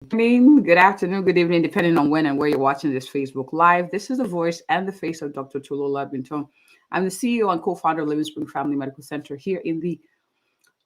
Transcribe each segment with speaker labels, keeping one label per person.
Speaker 1: Morning, good afternoon, good evening, depending on when and where you're watching this Facebook Live. This is the voice and the face of Dr. Tulola Binton. I'm the CEO and co-founder of Living Spring Family Medical Center here in the,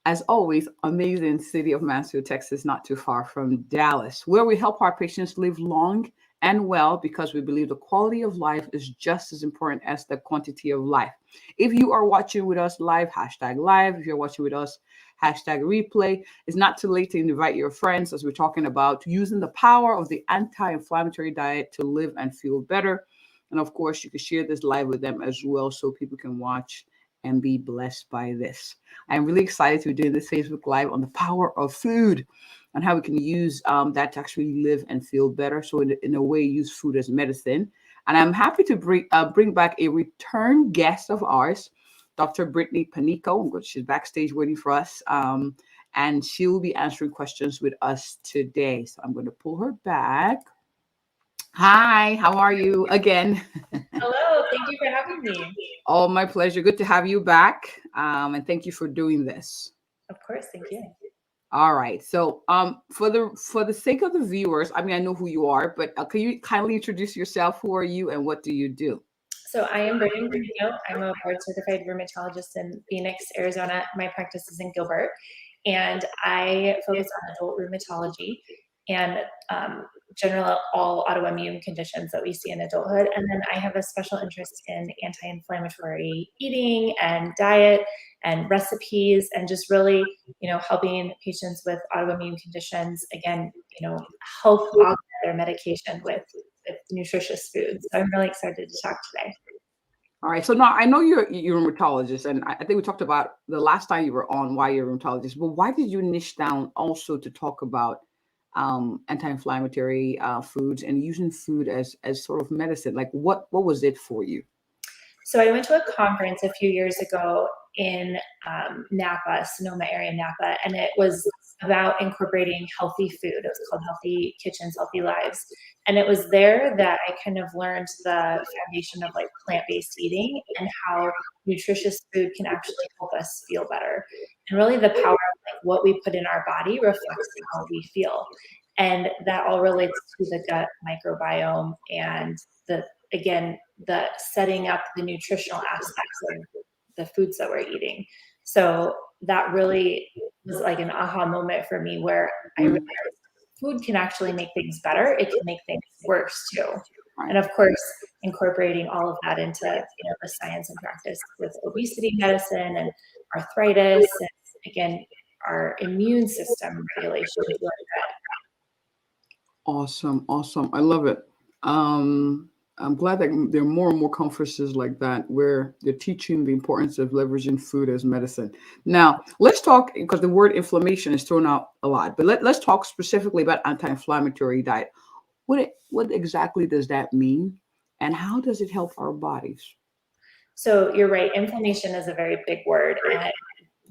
Speaker 1: as always, amazing city of Mansfield, Texas, not too far from Dallas, where we help our patients live long and well because we believe the quality of life is just as important as the quantity of life. If you are watching with us live, hashtag live. If you're watching with us, hashtag replay. It's not too late to invite your friends as we're talking about using the power of the anti-inflammatory diet to live and feel better. And of course, you can share this live with them as well so people can watch and be blessed by this. I'm really excited to be doing this Facebook Live on the power of food and how we can use that to actually live and feel better. So in a way, use food as medicine. And I'm happy to bring back a return guest of ours, Dr. Brittany Panico. She's backstage waiting for us. And she will be answering questions with us today. So I'm going to pull her back. Hi, how are you again?
Speaker 2: Hello, thank you for having me.
Speaker 1: Oh, my pleasure. Good to have you back. And thank you for doing this.
Speaker 2: Of course, thank you.
Speaker 1: All right. So, for the sake of the viewers, I mean, I know who you are, but can you kindly introduce yourself? Who are you, and what do you do?
Speaker 2: So I am Brittany Panico. I'm a board certified rheumatologist in Phoenix, Arizona. My practice is in Gilbert, and I focus on adult rheumatology and general all autoimmune conditions that we see in adulthood. And then I have a special interest in anti-inflammatory eating and diet and recipes and just really, helping patients with autoimmune conditions, again, help augment their medication with nutritious foods. So I'm really excited to talk today.
Speaker 1: All right. So now I know you're a rheumatologist, and I think we talked about the last time you were on why you're a rheumatologist. But why did you niche down also to talk about anti-inflammatory foods and using food as sort of medicine? Like what was it for you?
Speaker 2: So I went to a conference a few years ago in Napa, Sonoma area, Napa, and it was about incorporating healthy food. It was called Healthy Kitchens, Healthy Lives. And it was there that I kind of learned the foundation of like plant-based eating and how nutritious food can actually help us feel better. And really the power of like what we put in our body reflects how we feel. And that all relates to the gut microbiome and again, the setting up the nutritional aspects of the foods that we're eating. So that really was like an aha moment for me where I realized food can actually make things better. It can make things worse too. And of course, incorporating all of that into the science and practice with obesity medicine and arthritis, and again, our immune system regulation.
Speaker 1: Awesome, awesome. I love it. I'm glad that there are more and more conferences like that where they're teaching the importance of leveraging food as medicine. Now, let's talk because the word inflammation is thrown out a lot, but let's talk specifically about anti-inflammatory diet. What exactly does that mean, and how does it help our bodies?
Speaker 2: So you're right. Inflammation is a very big word, and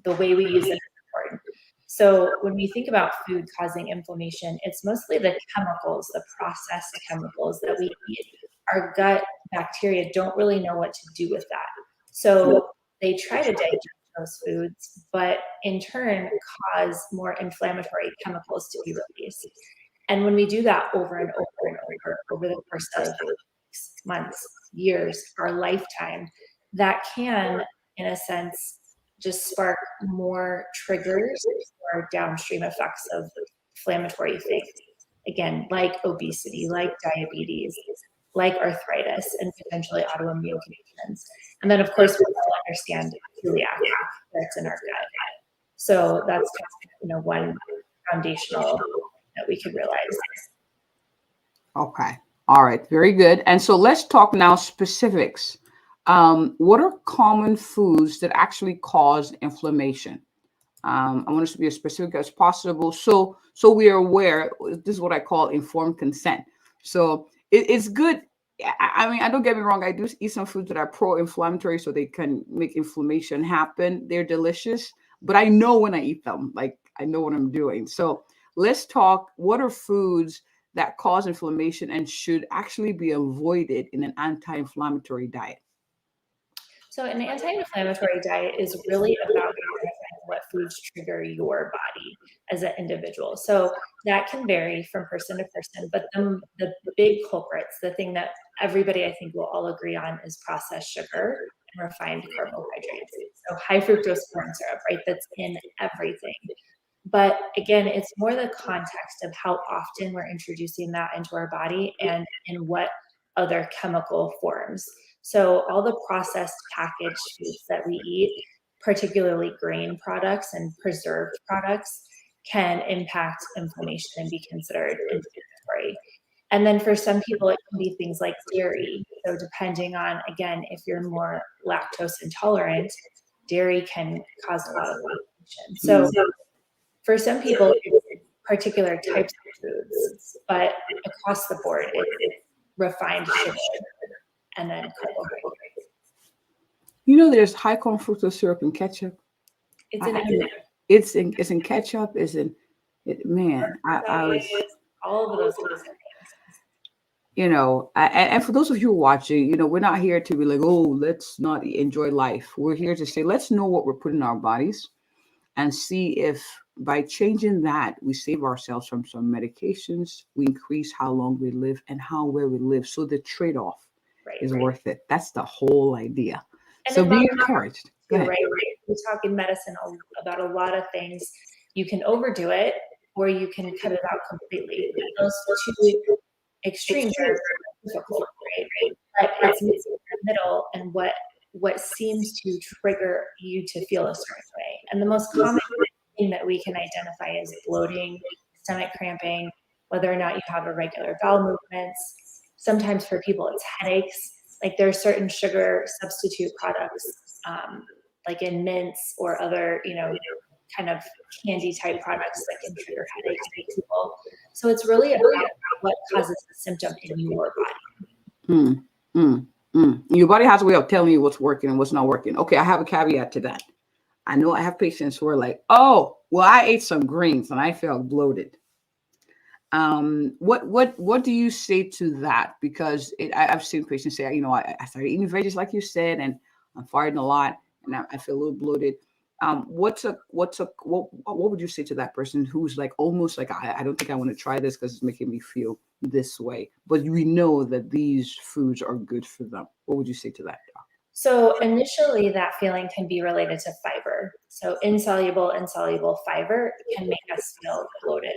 Speaker 2: the way we use it is important. So when we think about food causing inflammation, it's mostly the chemicals, the processed chemicals that we eat. Our gut bacteria don't really know what to do with that. So they try to digest those foods, but in turn cause more inflammatory chemicals to be released. And when we do that over and over and over the course of months, years, our lifetime, that can, in a sense, just spark more triggers or downstream effects of inflammatory things. Again, like obesity, like diabetes, like arthritis, and potentially autoimmune conditions. And then, of course, we also understand celiac that's in our gut. So that's one foundational that we could realize.
Speaker 1: Okay. All right. Very good. And so let's talk now specifics. What are common foods that actually cause inflammation? I want us to be as specific as possible, so we are aware. This is what I call informed consent. So it's good. I mean, I don't get me wrong. I do eat some foods that are pro-inflammatory, so they can make inflammation happen. They're delicious, but I know when I eat them, like I know what I'm doing. So let's talk. What are foods that cause inflammation and should actually be avoided in an anti-inflammatory diet?
Speaker 2: So an anti-inflammatory diet is really about identifying what foods trigger your body as an individual. So that can vary from person to person, but the big culprits, the thing that everybody I think will all agree on, is processed sugar and refined carbohydrates. So high fructose corn syrup, right? That's in everything. But again, it's more the context of how often we're introducing that into our body and in what other chemical forms. So all the processed packaged foods that we eat, particularly grain products and preserved products, can impact inflammation and be considered inflammatory. And then for some people, it can be things like dairy. So depending on, again, if you're more lactose intolerant, dairy can cause a lot of inflammation. So for some people, it's particular types of foods, but across the board, it's refined sugar and then carbohydrates.
Speaker 1: You know, there's high corn fructose syrup in ketchup.
Speaker 2: It's in
Speaker 1: It's in ketchup. Man, I was.
Speaker 2: all of those things.
Speaker 1: You know, and for those of you watching, you know, we're not here to be like, oh, let's not enjoy life. We're here to say, let's know what we're putting in our bodies and see if by changing that, we save ourselves from some medications, we increase how long we live and how well we live. So the trade-off is worth it. That's the whole idea.
Speaker 2: And
Speaker 1: so be encouraged.
Speaker 2: Go ahead. Right. We talk in medicine about a lot of things. You can overdo it or you can cut it out completely. Those two extremes are difficult, right? But it's in the middle and what seems to trigger you to feel a certain way. And the most common thing that we can identify is bloating, stomach cramping, whether or not you have irregular bowel movements. Sometimes for people, it's headaches. Like there are certain sugar substitute products, like in mints or other, kind of candy type products that can trigger headaches for people. So it's really about what causes the symptom in your body.
Speaker 1: Your body has a way of telling you what's working and what's not working. Okay, I have a caveat to that. I know I have patients who are like, oh, well, I ate some greens and I felt bloated. What do you say to that? Because I've seen patients say, I started eating veggies like you said, and I'm farting a lot, and I feel a little bloated. What would you say to that person who's like almost like I don't think I want to try this because it's making me feel this way, but we know that these foods are good for them? What would you say to that?
Speaker 2: So initially that feeling can be related to fiber. So insoluble fiber can make us feel bloated.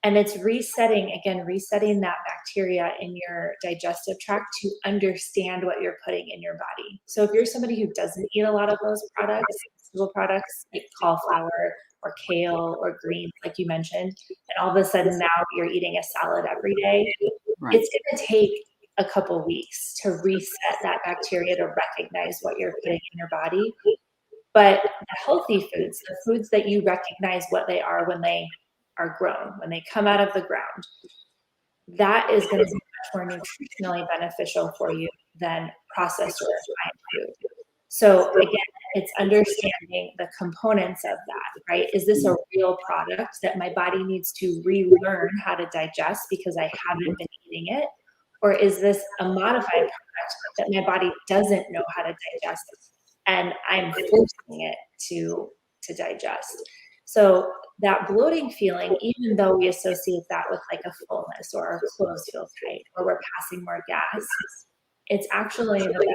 Speaker 2: And it's resetting that bacteria in your digestive tract to understand what you're putting in your body. So if you're somebody who doesn't eat a lot of those products like cauliflower or kale or greens, like you mentioned, and all of a sudden now you're eating a salad every day, it's going to take a couple weeks to reset that bacteria to recognize what you're putting in your body. But the healthy foods, the foods that you recognize what they are when they are grown, when they come out of the ground, that is going to be much more nutritionally beneficial for you than processed or refined food. So again, it's understanding the components of that, right? Is this a real product that my body needs to relearn how to digest because I haven't been eating it? Or is this a modified product that my body doesn't know how to digest and I'm forcing it to digest? So that bloating feeling, even though we associate that with like a fullness or our clothes feel tight or we're passing more gas, it's actually the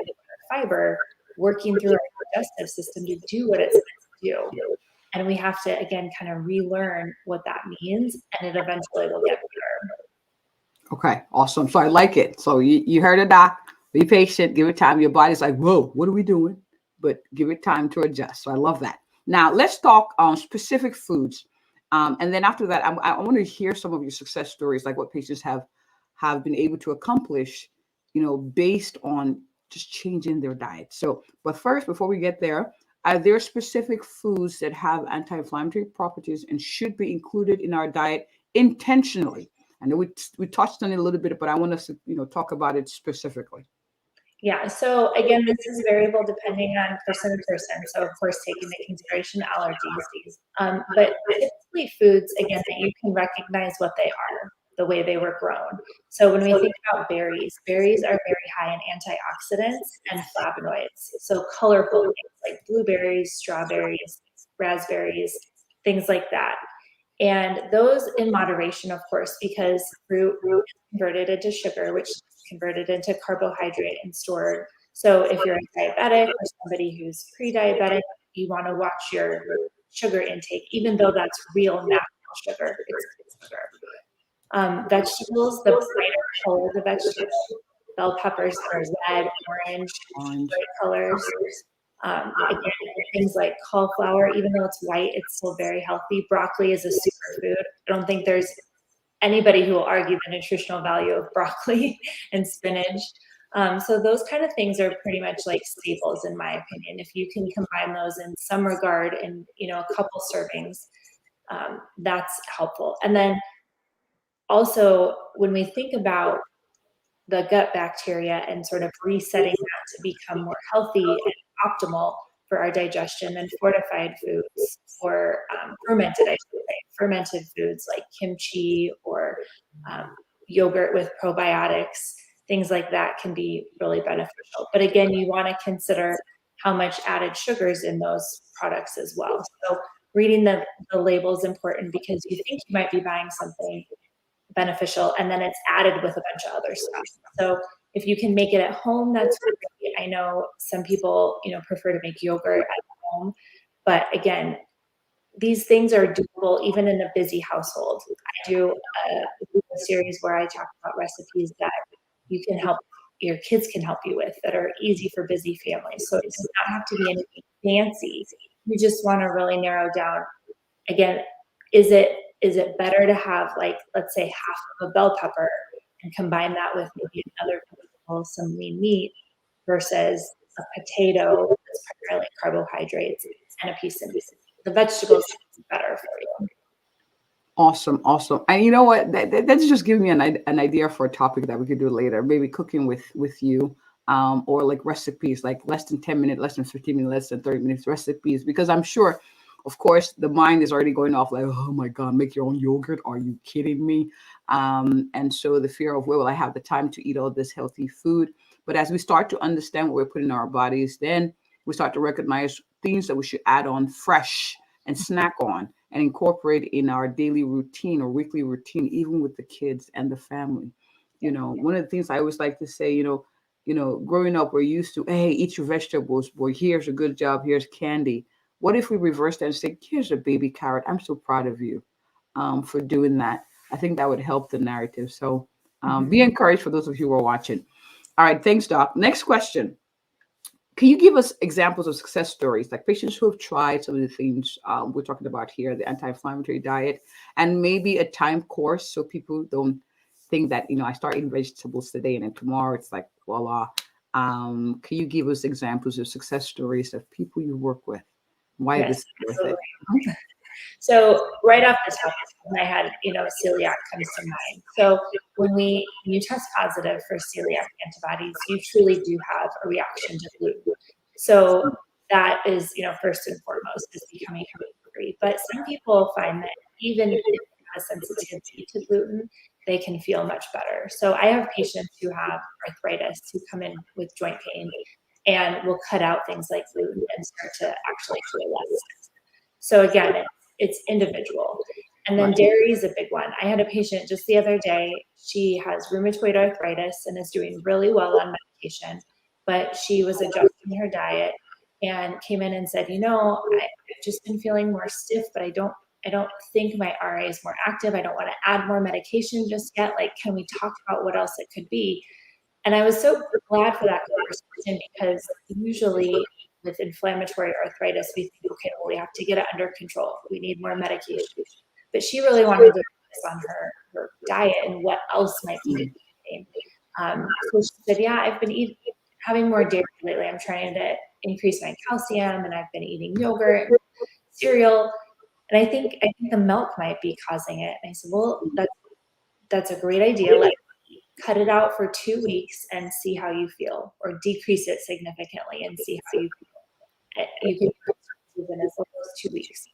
Speaker 2: fiber working through our digestive system to do what it's meant to do. And we have to, again, kind of relearn what that means, and it eventually will get better.
Speaker 1: Okay, awesome. So I like it. So you heard it, doc. Be patient. Give it time. Your body's like, whoa, what are we doing? But give it time to adjust. So I love that. Now let's talk on specific foods. And then after that, I want to hear some of your success stories, like what patients have been able to accomplish, based on just changing their diet. So, but first, before we get there, are there specific foods that have anti-inflammatory properties and should be included in our diet intentionally? I know we touched on it a little bit, but I want us to, talk about it specifically.
Speaker 2: Yeah. So again, this is variable depending on person to person. So of course, taking into consideration allergies, but typically foods, again, that you can recognize what they are, the way they were grown. So when we think about berries are very high in antioxidants and flavonoids. So colorful things like blueberries, strawberries, raspberries, things like that. And those in moderation, of course, because fruit is converted into sugar, which is converted into carbohydrate and stored. So if you're a diabetic or somebody who's pre-diabetic, you want to watch your sugar intake, even though that's real natural sugar. It's sugar. Vegetables, the brighter color of the vegetables, bell peppers are red, orange, bright colors. Again, things like cauliflower, even though it's white, it's still very healthy. Broccoli is a superfood. I don't think there's anybody who will argue the nutritional value of broccoli and spinach. So those kind of things are pretty much like staples, in my opinion. If you can combine those in some regard in, a couple servings, that's helpful. And then also, when we think about the gut bacteria and sort of resetting that to become more healthy and optimal for our digestion, and fortified foods or fermented, I should say, fermented foods like kimchi or yogurt with probiotics, things like that can be really beneficial. But again, you want to consider how much added sugar is in those products as well. So reading the label is important, because you think you might be buying something beneficial and then it's added with a bunch of other stuff. So if you can make it at home, that's great. I know some people, prefer to make yogurt at home, but again, these things are doable even in a busy household. I do a series where I talk about recipes that you can help, your kids can help you with, that are easy for busy families. So it does not have to be anything fancy. You just want to really narrow down, again, is it better to have, like, let's say half of a bell pepper and combine that with maybe another vegetable, some lean meat, versus a potato that's primarily carbohydrates and a piece of meat? The vegetables is better for you.
Speaker 1: Awesome. And you know what? That's just giving me an idea for a topic that we could do later. Maybe cooking with you, or like recipes, like less than 10 minutes, less than 15 minutes, less than 30 minutes recipes, because I'm sure, of course, the mind is already going off like, oh my God, make your own yogurt. Are you kidding me? And so the fear of, where will I have the time to eat all this healthy food? But as we start to understand what we're putting in our bodies, then we start to recognize things that we should add on fresh and snack on and incorporate in our daily routine or weekly routine, even with the kids and the family. One of the things I always like to say, growing up, we're used to, hey, eat your vegetables, boy, here's a good job, here's candy. What if we reverse that and say, here's a baby carrot. I'm so proud of you for doing that. I think that would help the narrative. So be encouraged for those of you who are watching. All right. Thanks, Doc. Next question. Can you give us examples of success stories, like patients who have tried some of the things we're talking about here, the anti-inflammatory diet, and maybe a time course, so people don't think that, I start eating vegetables today and then tomorrow it's like, voila. Can you give us examples of success stories of people you work with? Why
Speaker 2: Yes,
Speaker 1: this is worth it?
Speaker 2: So right off the top, when I had, celiac comes to mind. So when you test positive for celiac antibodies, you truly do have a reaction to gluten. So that is, first and foremost, is becoming gluten-free. But some people find that even if they have a sensitivity to gluten, they can feel much better. So I have patients who have arthritis who come in with joint pain and will cut out things like gluten and start to actually feel less. So again, it's individual. And then dairy is a big one. I had a patient just the other day. She has rheumatoid arthritis and is doing really well on medication, but she was adjusting her diet and came in and said, I've just been feeling more stiff, but I don't think my RA is more active. I don't want to add more medication just yet. Like, can we talk about what else it could be? And I was so glad for that conversation, because usually with inflammatory arthritis, we think, okay, well, we have to get it under control. We need more medication. But she really wanted to focus on her diet and what else might be pain. So she said, yeah, I've been having more dairy lately. I'm trying to increase my calcium, and I've been eating yogurt and cereal. And I think the milk might be causing it. And I said, well, that's a great idea. Let's cut it out for 2 weeks and see how you feel, or decrease it significantly and see how you feel. You can even as little as 2 weeks.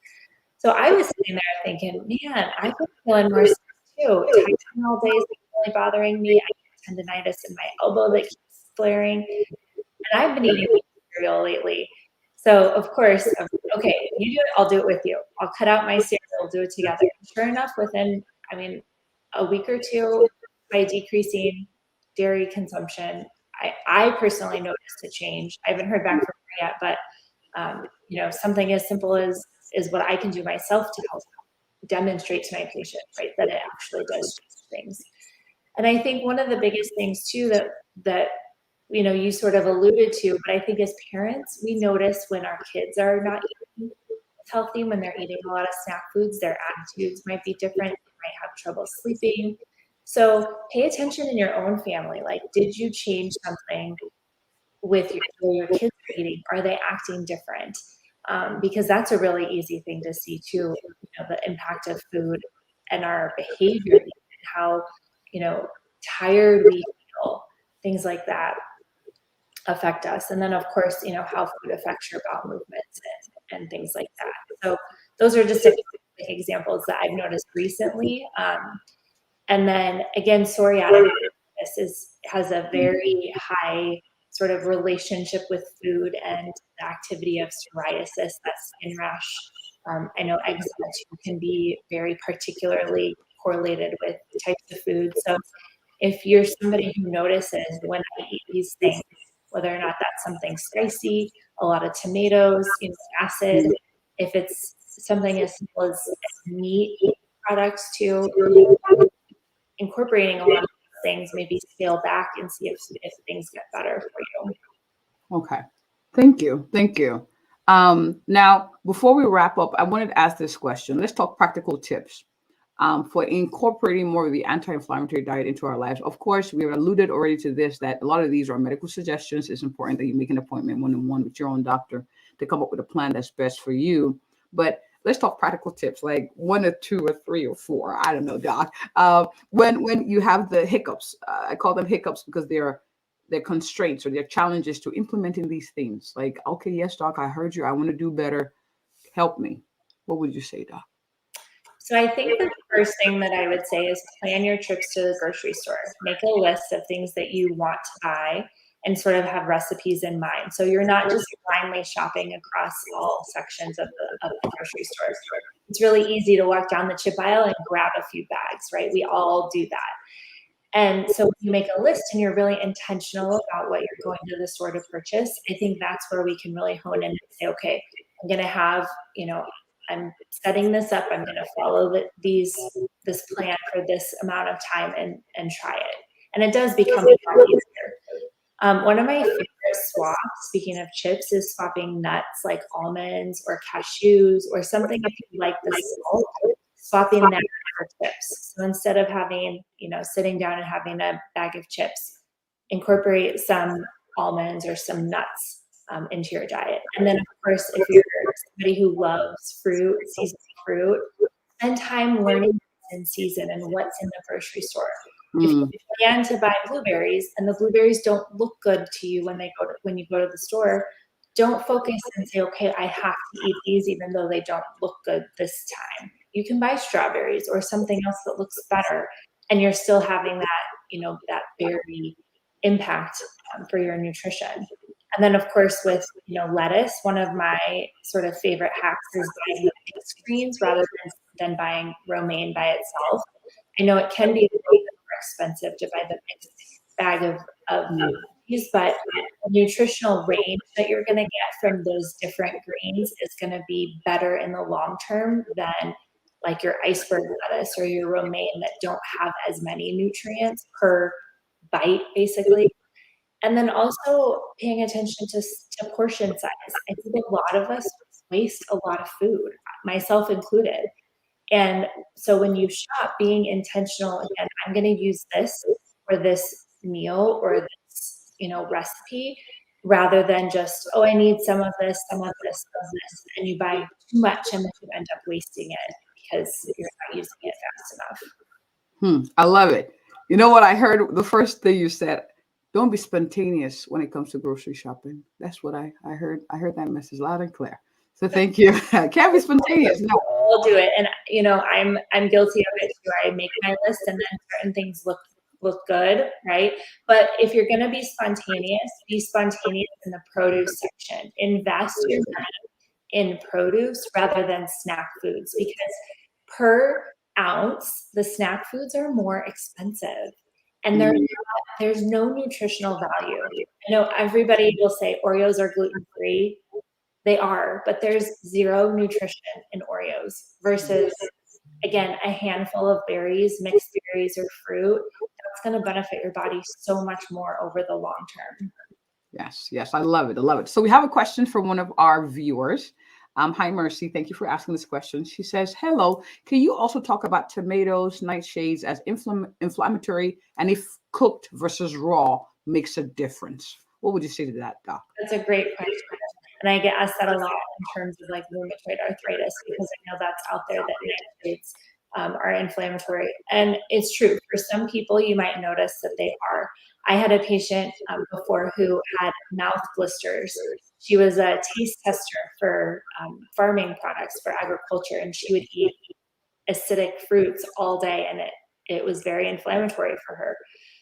Speaker 2: So I was sitting there thinking, man, I've been feeling more sick too. Typing all day is really bothering me. I have tendinitis in my elbow that keeps flaring. And I've been eating cereal lately. So of course, okay, you do it, I'll do it with you. I'll cut out my cereal, we'll do it together. Sure enough, within, a week or two, by decreasing dairy consumption, I personally noticed a change. I haven't heard back from her yet, but something as simple as is what I can do myself to help demonstrate to my patient, right, that it actually does change things. And I think one of the biggest things too that you sort of alluded to, but I think as parents, we notice when our kids are not eating healthy, when they're eating a lot of snack foods, their attitudes might be different. They might have trouble sleeping. So pay attention in your own family. Like, did you change something with your kids are eating? Are they acting different? Because that's a really easy thing to see too, the impact of food and our behavior and how, tired we feel, things like that affect us. And then of course, how food affects your bowel movements and things like that. So those are just a few examples that I've noticed recently. And then again, psoriatic has a very high sort of relationship with food and the activity of psoriasis, that skin rash. I know eczema too can be very particularly correlated with types of food. So if you're somebody who notices when I eat these things, whether or not that's something spicy, a lot of tomatoes, acid, if it's something as simple as meat products too, incorporating a lot of things, maybe scale back and see if things get better for you.
Speaker 1: Okay. Thank you. Thank you. Now, before we wrap up, I wanted to ask this question. Let's talk practical tips for incorporating more of the anti-inflammatory diet into our lives. Of course, we have alluded already to this, that a lot of these are medical suggestions. It's important that you make an appointment one-on-one with your own doctor to come up with a plan that's best for you. But let's talk practical tips, like 1 or 2 or 3 or 4. I don't know, doc. When you have the hiccups, I call them hiccups because they're constraints or they're challenges to implementing these things. Like, okay, yes, doc, I heard you. I want to do better. Help me. What would you say, doc?
Speaker 2: So I think the first thing that I would say is plan your trips to the grocery store. Make a list of things that you want to buy and sort of have recipes in mind. So you're not just blindly shopping across all sections of the grocery store. It's really easy to walk down the chip aisle and grab a few bags, right? We all do that. And so when you make a list and you're really intentional about what you're going to the store to purchase, I think that's where we can really hone in and say, okay, I'm going to have, I'm setting this up. I'm going to follow this plan for this amount of time and try it. And it does become a lot easier. One of my favorite swaps, speaking of chips, is swapping nuts like almonds or cashews or something if you like the salt, swapping that for chips. So instead of having, sitting down and having a bag of chips, incorporate some almonds or some nuts into your diet. And then, of course, if you're somebody who loves fruit, seasonal fruit, spend time learning what's in season and what's in the grocery store. If you plan to buy blueberries and the blueberries don't look good to you when you go to the store, don't focus and say, okay, I have to eat these even though they don't look good this time. You can buy strawberries or something else that looks better, and you're still having that, that berry impact for your nutrition. And then, of course, with lettuce, one of my sort of favorite hacks is buying the mixed greens rather than buying romaine by itself. I know it can be a little bit more expensive to buy the mixed bag of these, but the nutritional range that you're going to get from those different greens is going to be better in the long term than like your iceberg lettuce or your romaine that don't have as many nutrients per bite, basically. And then also paying attention to portion size. I think a lot of us waste a lot of food, myself included. And so when you shop, being intentional, again, I'm going to use this for this meal or this, recipe, rather than just, oh, I need some of this, some of this, some of this, and you buy too much and then you end up wasting it because you're not using it fast enough.
Speaker 1: I love it. You know what I heard? The first thing you said, don't be spontaneous when it comes to grocery shopping. That's what I heard. I heard that message loud and clear. So thank you. Can't be spontaneous. No.
Speaker 2: I'll do it. And, I'm guilty of it too. I make my list and then certain things look look good, right? But if you're going to be spontaneous in the produce section. Invest your money in produce rather than snack foods, because per ounce, the snack foods are more expensive, and there's no nutritional value. I know everybody will say Oreos are gluten-free. They are, but there's zero nutrition in Oreos versus, again, a handful of berries, mixed berries or fruit. That's going to benefit your body so much more over the long term.
Speaker 1: Yes, I love it. I love it. So we have a question from one of our viewers. Hi, Mercy. Thank you for asking this question. She says, hello, can you also talk about tomatoes, nightshades as inflammatory, and if cooked versus raw makes a difference? What would you say to that, Doc?
Speaker 2: That's a great question. And I get asked that a lot in terms of like rheumatoid arthritis, because I know that's out there, that nightshades are inflammatory. And it's true. For some people, you might notice that they are. I had a patient before who had mouth blisters. She was a taste tester for farming products for agriculture, and she would eat acidic fruits all day, and it was very inflammatory for her.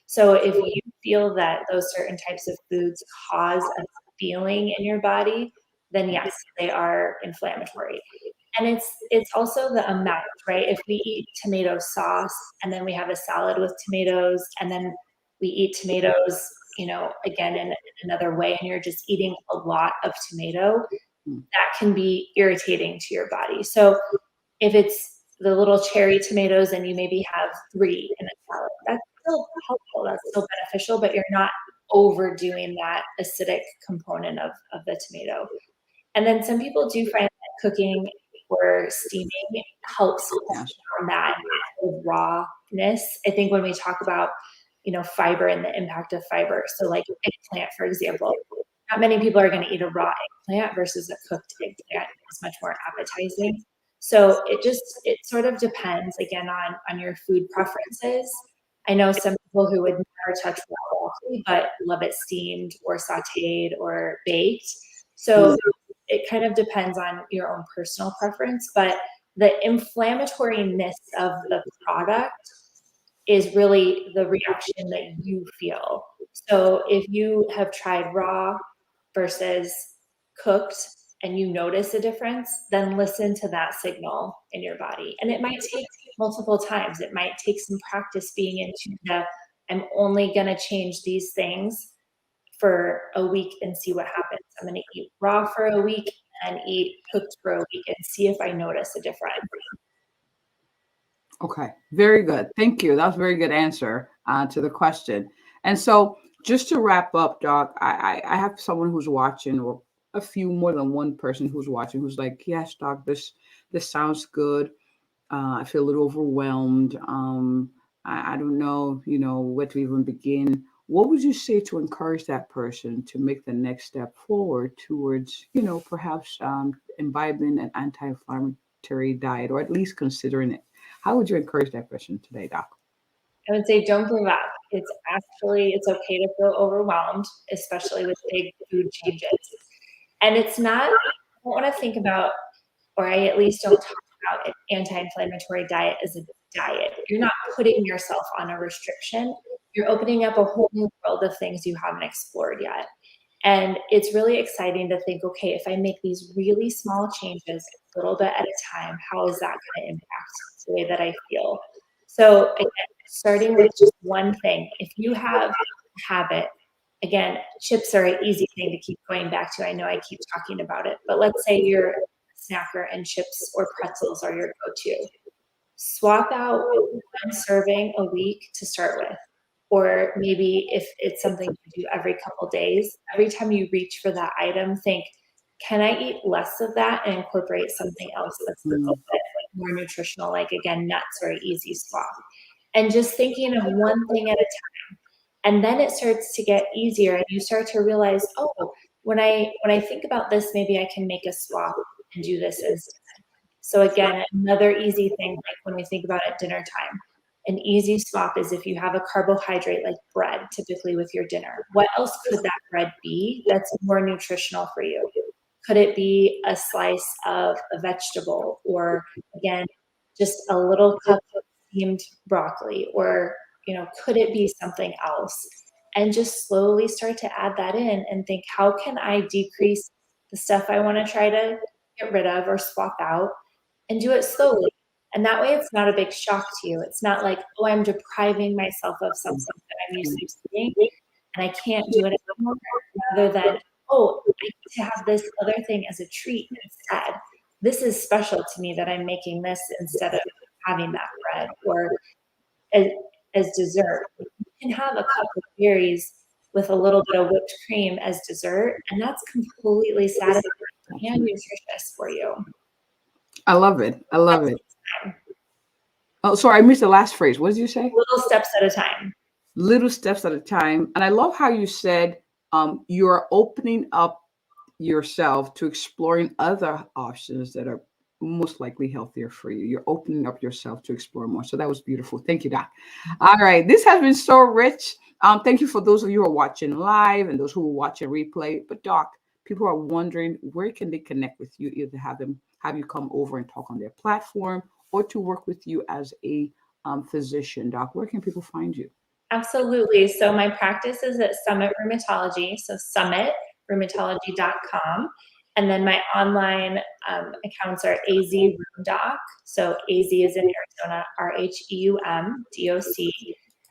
Speaker 2: So if you feel that those certain types of foods cause a feeling in your body, then yes, they are inflammatory. And it's also the amount, right? If we eat tomato sauce and then we have a salad with tomatoes, and then we eat tomatoes, again in another way, and you're just eating a lot of tomato, that can be irritating to your body. So if it's the little cherry tomatoes and you maybe have 3 in a salad, that's still helpful, that's still beneficial, but you're not overdoing that acidic component of the tomato. And then some people do find that cooking or steaming helps on that rawness. I think when we talk about, fiber and the impact of fiber, so like eggplant, for example, not many people are going to eat a raw eggplant versus a cooked eggplant. It's much more appetizing. So it sort of depends, again, on your food preferences. I know some people who would never touch raw broccoli, but love it steamed or sauteed or baked. So it kind of depends on your own personal preference, but the inflammatoriness of the product is really the reaction that you feel. So if you have tried raw versus cooked and you notice a difference, then listen to that signal in your body. And it might take multiple times. It might take some practice being into I'm only going to change these things for a week and see what happens. I'm going to eat raw for a week and eat cooked for a week and see if I notice a difference.
Speaker 1: Okay, very good. Thank you. That was a very good answer to the question. And so just to wrap up, Doc, I have someone who's watching, or a few, more than one person who's watching, who's like, yes, Doc, this sounds good. I feel a little overwhelmed. I don't know, where to even begin. What would you say to encourage that person to make the next step forward towards, perhaps imbibing an anti-inflammatory diet, or at least considering it? How would you encourage that person today, Doc?
Speaker 2: I would say don't give up. It's okay to feel overwhelmed, especially with big food changes. And it's not, I don't want to think about, or I at least don't talk about an anti-inflammatory diet as a diet. You're not putting yourself on a restriction. You're opening up a whole new world of things you haven't explored yet. And it's really exciting to think, okay, if I make these really small changes a little bit at a time, how is that going to impact the way that I feel? So again, starting with just one thing. If you have a habit, again, chips are an easy thing to keep going back to. I know I keep talking about it, but let's say you're a snacker and chips or pretzels are your go-to. Swap out one serving a week to start with. Or maybe if it's something you do every couple days, every time you reach for that item, think, can I eat less of that and incorporate something else that's a little bit more nutritional, like again, nuts or an easy swap. And just thinking of one thing at a time. And then it starts to get easier and you start to realize, oh, when I think about this, maybe I can make a swap and do this instead. So again, another easy thing, like when we think about at dinner time, an easy swap is if you have a carbohydrate like bread, typically with your dinner. What else could that bread be that's more nutritional for you? Could it be a slice of a vegetable, or again, just a little cup of steamed broccoli, or could it be something else? And just slowly start to add that in and think, how can I decrease the stuff I want to try to get rid of or swap out, and do it slowly. And that way it's not a big shock to you. It's not like, oh, I'm depriving myself of something that I'm used to doing and I can't do it anymore. Rather than, oh, I get to have this other thing as a treat instead. This is special to me that I'm making this instead of having that bread or as dessert. You can have a cup of berries with a little bit of whipped cream as dessert, and that's completely satisfying and nutritious for you.
Speaker 1: I love it. I love it. Oh, sorry, I missed the last phrase. What did you say?
Speaker 2: Little steps at a time.
Speaker 1: Little steps at a time. And I love how you said you're opening up yourself to exploring other options that are most likely healthier for you. You're opening up yourself to explore more. So that was beautiful. Thank you, Doc. All right. This has been so rich. Thank you for those of you who are watching live and those who will watch a replay. But Doc, people are wondering, where can they connect with you? Either have you come over and talk on their platform, or to work with you as a physician. Doc, where can people find you?
Speaker 2: Absolutely. So my practice is at Summit Rheumatology. So summitrheumatology.com. And then my online accounts are AZ Rheumdoc. So AZ is in Arizona, RHEUMDOC.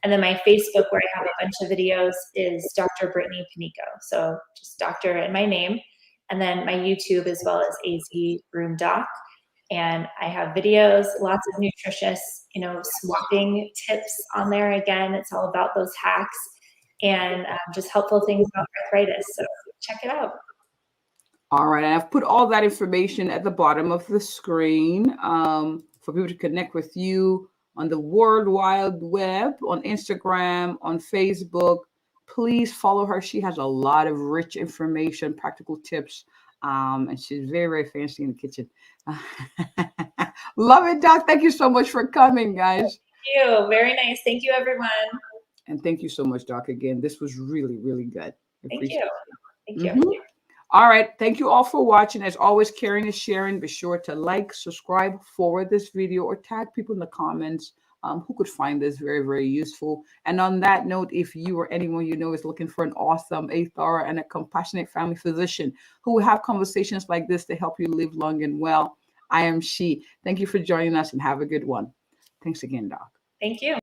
Speaker 2: And then my Facebook, where I have a bunch of videos, is Dr. Brittany Panico. So just doctor and my name. And then my YouTube as well as AZ Rheumdoc. And I have videos, lots of nutritious, swapping tips on there. Again, it's all about those hacks and just helpful things about arthritis. So check it out.
Speaker 1: All right. I've put all that information at the bottom of the screen for people to connect with you on the World Wide Web, on Instagram, on Facebook. Please follow her. She has a lot of rich information, practical tips, and she's very, very fancy in the kitchen. Love it, Doc. Thank you so much for coming, guys.
Speaker 2: Thank you. Very nice. Thank you, everyone.
Speaker 1: And thank you so much, Doc. Again, this was really, really good.
Speaker 2: Thank you. Thank you.
Speaker 1: Mm-hmm. All right. Thank you all for watching. As always, caring is sharing. Be sure to like, subscribe, forward this video, or tag people in the comments who could find this very, very useful. And on that note, if you or anyone you know is looking for an awesome, a thorough, and a compassionate family physician who will have conversations like this to help you live long and well, I am she. Thank you for joining us and have a good one. Thanks again, Doc.
Speaker 2: Thank you.